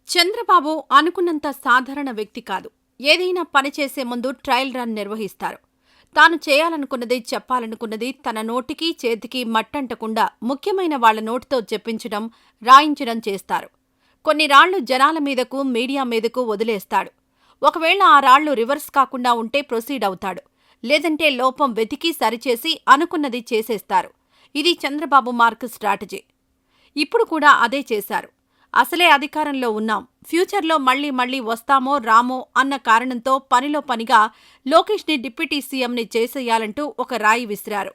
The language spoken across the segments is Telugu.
చంద్రబాబు అనుకున్నంత సాధారణ వ్యక్తి కాదు. ఏదైనా పని చేసే ముందు ట్రయల్ రన్ నిర్వహిస్తారు. తాను చేయాలనుకున్నది, చెప్పాలనుకున్నది తన నోటికి, చేతికి మట్టంటకుండా ముఖ్యమైన వాళ్ల నోటితో చెప్పించడం, రాయించడం చేస్తారు. కొన్ని రాళ్లు జనాల మీదకు, మీడియా మీదకు వదిలేస్తాడు. ఒకవేళ ఆ రాళ్లు రివర్స్ కాకుండా ఉంటే ప్రొసీడ్ అవుతాడు. లేదంటే లోపం వెతికి సరిచేసి అనుకున్నది చేసేస్తారు. ఇది చంద్రబాబు మార్క్ స్ట్రాటజీ. ఇప్పుడు కూడా అదే చేశారు. అసలే అధికారంలో ఉన్నాం, ఫ్యూచర్లో మళ్లీ వస్తామో రామో అన్న కారణంతో పనిలో పనిగా లోకేష్ని డిప్యూటీ సీఎంని చేసేయాలంటూ ఒక రాయి విసిరారు.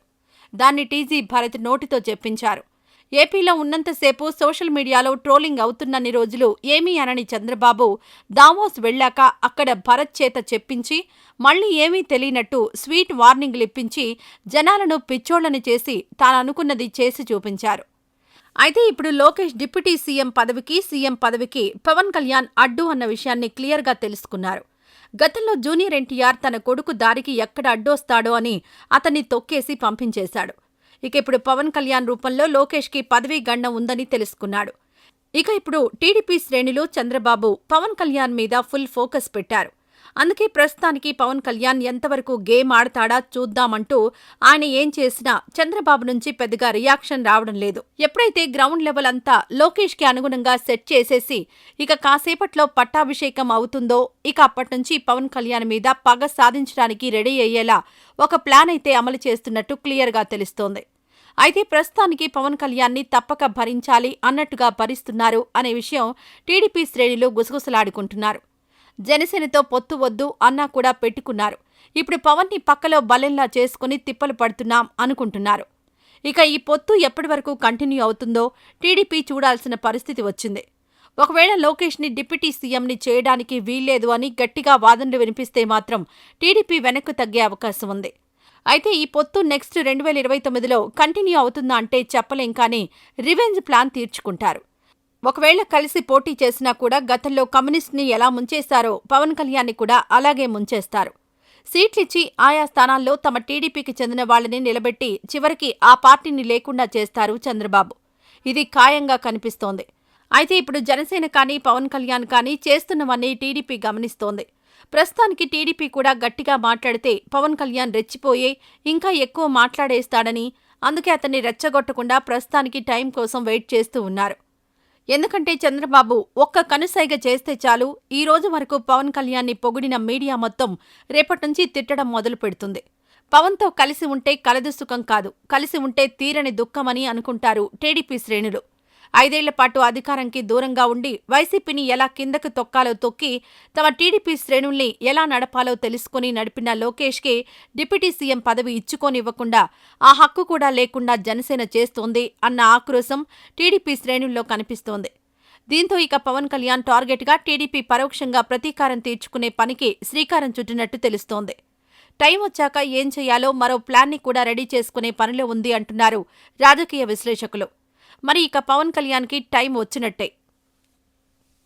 దాన్ని టీజీ భరత్ నోటితో చెప్పించారు. ఏపీలో ఉన్నంతసేపు సోషల్ మీడియాలో ట్రోలింగ్ అవుతున్నన్ని రోజులు ఏమీ అనని చంద్రబాబు దావోస్ వెళ్లాక అక్కడ భరత్ చేత చెప్పించి మళ్లీ ఏమీ తెలియనట్టు స్వీట్ వార్నింగ్లిప్పించి జనాలను పిచ్చోళ్లని చేసి తాననుకున్నది చేసి చూపించారు. అయితే ఇప్పుడు లోకేష్ డిప్యూటీ సీఎం పదవికి పవన్ కళ్యాణ్ అడ్డు అన్న విషయాన్ని క్లియర్గా తెలుసుకున్నారు. గతంలో జూనియర్ ఎన్టీఆర్ తన కొడుకు దారికి ఎక్కడ అడ్డొస్తాడో అని అతన్ని తొక్కేసి పంపించేశాడు. ఇక ఇప్పుడు పవన్ కళ్యాణ్ రూపంలో లోకేష్కి పదవీ గండం ఉందని తెలుసుకున్నాడు. ఇక ఇప్పుడు టీడీపీ శ్రేణులు చంద్రబాబు పవన్ కళ్యాణ్ మీద ఫుల్ ఫోకస్ పెట్టారు. అందుకే ప్రస్తుతానికి పవన్ కళ్యాణ్ ఎంతవరకు గేమ్ ఆడతాడా చూద్దామంటూ ఆయన ఏం చేసినా చంద్రబాబు నుంచి పెద్దగా రియాక్షన్ రావడం లేదు. ఎప్పుడైతే గ్రౌండ్ లెవెల్ అంతా లోకేష్కి అనుగుణంగా సెట్ చేసేసి ఇక కాసేపట్లో పట్టాభిషేకం అవుతుందో ఇక అప్పట్నుంచి పవన్ కళ్యాణ్ మీద పగ సాధించడానికి రెడీ అయ్యేలా ఒక ప్లాన్ అయితే అమలు చేస్తున్నట్టు క్లియర్గా తెలుస్తోంది. అయితే ప్రస్తుతానికి పవన్ కళ్యాణ్ని తప్పక భరించాలి అన్నట్టుగా భరిస్తున్నారు అనే విషయం టీడీపీ శ్రేణులు గుసగుసలాడుకుంటున్నారు. జనసేనతో పొత్తు వద్దు అన్నా కూడా పెట్టుకున్నారు. ఇప్పుడు పవన్ని పక్కలో బలెంలా చేసుకుని తిప్పలు పడుతున్నాం అనుకుంటున్నారు. ఇక ఈ పొత్తు ఎప్పటివరకు కంటిన్యూ అవుతుందో టీడీపీ చూడాల్సిన పరిస్థితి వచ్చింది. ఒకవేళ లోకేష్ని డిప్యూటీ సీఎంని చేయడానికి వీల్లేదు అని గట్టిగా వాదనలు వినిపిస్తే మాత్రం టీడీపీ వెనక్కు తగ్గే అవకాశం ఉంది. అయితే ఈ పొత్తు నెక్స్ట్ 2029లో కంటిన్యూ అవుతుందా అంటే చెప్పలేం, కానీ రివెంజ్ ప్లాన్ తీర్చుకుంటారు. ఒకవేళ కలిసి పోటీ చేసినా కూడా గతంలో కమ్యూనిస్ట్ని ఎలా ముంచేశారో పవన్ కళ్యాణ్ని కూడా అలాగే ముంచేస్తారు. సీట్లిచ్చి ఆయా స్థానాల్లో తమ టీడీపీకి చెందిన వాళ్లని నిలబెట్టి చివరికి ఆ పార్టీని లేకుండా చేస్తారు చంద్రబాబు. ఇది ఖాయంగా కనిపిస్తోంది. అయితే ఇప్పుడు జనసేన కానీ పవన్ కళ్యాణ్ కానీ చేస్తున్నవన్నీ టీడీపీ గమనిస్తోంది. ప్రస్తుతానికి టీడీపీ కూడా గట్టిగా మాట్లాడితే పవన్ కళ్యాణ్ రెచ్చిపోయే ఇంకా ఎక్కువ మాట్లాడేస్తాడని, అందుకే అతన్ని రెచ్చగొట్టకుండా ప్రస్తుతానికి టైం కోసం వెయిట్ చేస్తూ ఉన్నారు. ఎందుకంటే చంద్రబాబు ఒక్క కనుసైగ చేస్తే చాలు, ఈ రోజు వరకు పవన్ కళ్యాణ్ని పొగిడిన మీడియా మొత్తం రేపట్నుంచి తిట్టడం మొదలు పెడుతుంది. పవన్తో కలిసి ఉంటే కలదు సుఖం కాదు, కలిసి ఉంటే తీరని దుఃఖమని అనుకుంటారు టీడీపీ శ్రేణులు. 5 ఏళ్ల పాటు అధికారంకి దూరంగా ఉండి వైసీపీని ఎలా కిందకు తొక్కాలో తొక్కి తమ టీడీపీ శ్రేణుల్ని ఎలా నడపాలో తెలుసుకుని నడిపిన లోకేష్కి డిప్యూటీ సీఎం పదవి ఇచ్చుకోనివ్వకుండా ఆ హక్కు కూడా లేకుండా జనసేన చేస్తోంది అన్న ఆక్రోశం టీడీపీ శ్రేణుల్లో కనిపిస్తోంది. దీంతో ఇక పవన్ కళ్యాణ్ టార్గెట్గా టీడీపీ పరోక్షంగా ప్రతీకారం తీర్చుకునే పనికి శ్రీకారం చుట్టినట్టు తెలుస్తోంది. టైం వచ్చాక ఏం చేయాలో మరో ప్లాన్ని కూడా రెడీ చేసుకునే పనిలో ఉంది అంటున్నారు రాజకీయ విశ్లేషకులు. మరి ఇక పవన్ కళ్యాణ్కి టైం వచ్చినట్టే.